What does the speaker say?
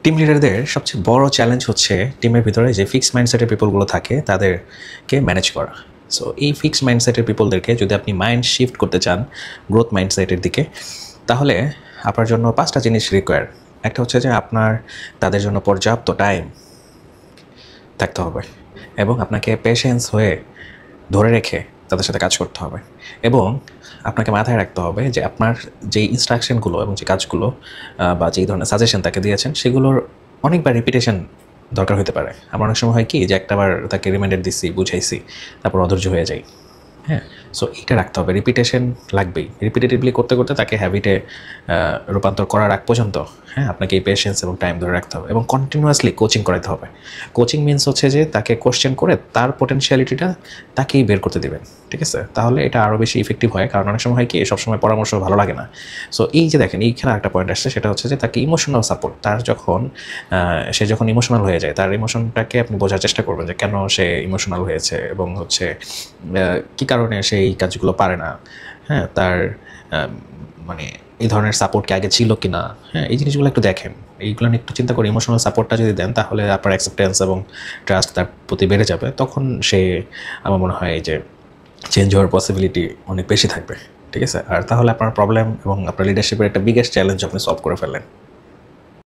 Team লিডারদের সবচেয়ে বড় challenge হচ্ছে টিমের ভিতরে যে ফিক্সড মাইন্ডসেটের পিপলগুলো থাকে তাদেরকে ম্যানেজ করা। সো এই ফিক্সড মাইন্ডসেটের পিপলদেরকে যদি আপনি মাইন্ড শিফট করতে চান গ্রোথ মাইন্ডসেটের দিকে, তাহলে আপনার জন্য 5টা জিনিস রিকোয়ার। একটা হচ্ছে যে আপনার তাদের জন্য পর্যাপ্ত টাইম থাকতে হবে এবং আপনাকে পেশেন্স হয়ে ধরে রেখে তাদের সাথে কাজ করতে হবে, এবং আপনাকে মাথায় রাখতে হবে যে আপনার যেই ইনস্ট্রাকশনগুলো এবং যে কাজগুলো বা যেই ধরনের সাজেশন তাকে দিয়েছেন সেগুলোর অনেকবার রিপিটেশন দরকার হতে পারে। আমার অনেক সময় হয় কি যে একটাবার তাকে রিমাইন্ডার দিচ্ছি, বুঝাইছি, তারপর অধৈর্য হয়ে যাই। হ্যাঁ, সো এইটা রাখতে হবে, রিপিটেশন লাগবেই। রিপিটেটিভলি করতে করতে তাকে হ্যাবিটে রূপান্তর করার আগ পর্যন্ত আপনাকে এই পেশেন্স এবং টাইম ধরে রাখতে হবে এবং কন্টিনিউয়াসলি কোচিং করাতে হবে। কোচিং মিনস হচ্ছে যে তাকে কোশ্চেন করে তার পোটেনশিয়ালিটিটা তাকেই বের করতে দেবেন, ঠিক আছে? তাহলে এটা আরও বেশি ইফেক্টিভ হয়, কারণ অনেক সময় হয় কি সবসময় পরামর্শ ভালো লাগে না। সো এই যে দেখেন এইখানে একটা পয়েন্ট আসছে, সেটা হচ্ছে যে তাকে ইমোশনাল সাপোর্ট, তার যখন সে যখন ইমোশনাল হয়ে যায় তার ইমোশনটাকে আপনি বোঝার চেষ্টা করবেন যে কেন সে ইমোশনাল হয়েছে এবং হচ্ছে কী কারণে সে এই কাজগুলো পারে না। হ্যাঁ, তার মানে এই ধরনের সাপোর্ট কি আগে ছিল কি না। হ্যাঁ, এই জিনিসগুলো একটু দেখেন, এইগুলো নিয়ে একটু চিন্তা করে ইমোশনাল সাপোর্টটা যদি দেন তাহলে আপনার অ্যাকসেপ্টেন্স এবং ট্রাস্ট তার প্রতি বেড়ে যাবে। তখন সে, আমার মনে হয় যে চেঞ্জ হওয়ার পসিবিলিটি অনেক বেশি থাকবে, ঠিক আছে? আর তাহলে আপনার প্রবলেম এবং আপনার লিডারশিপের একটা বিগেস্ট চ্যালেঞ্জ আপনি সলভ করে ফেললেন।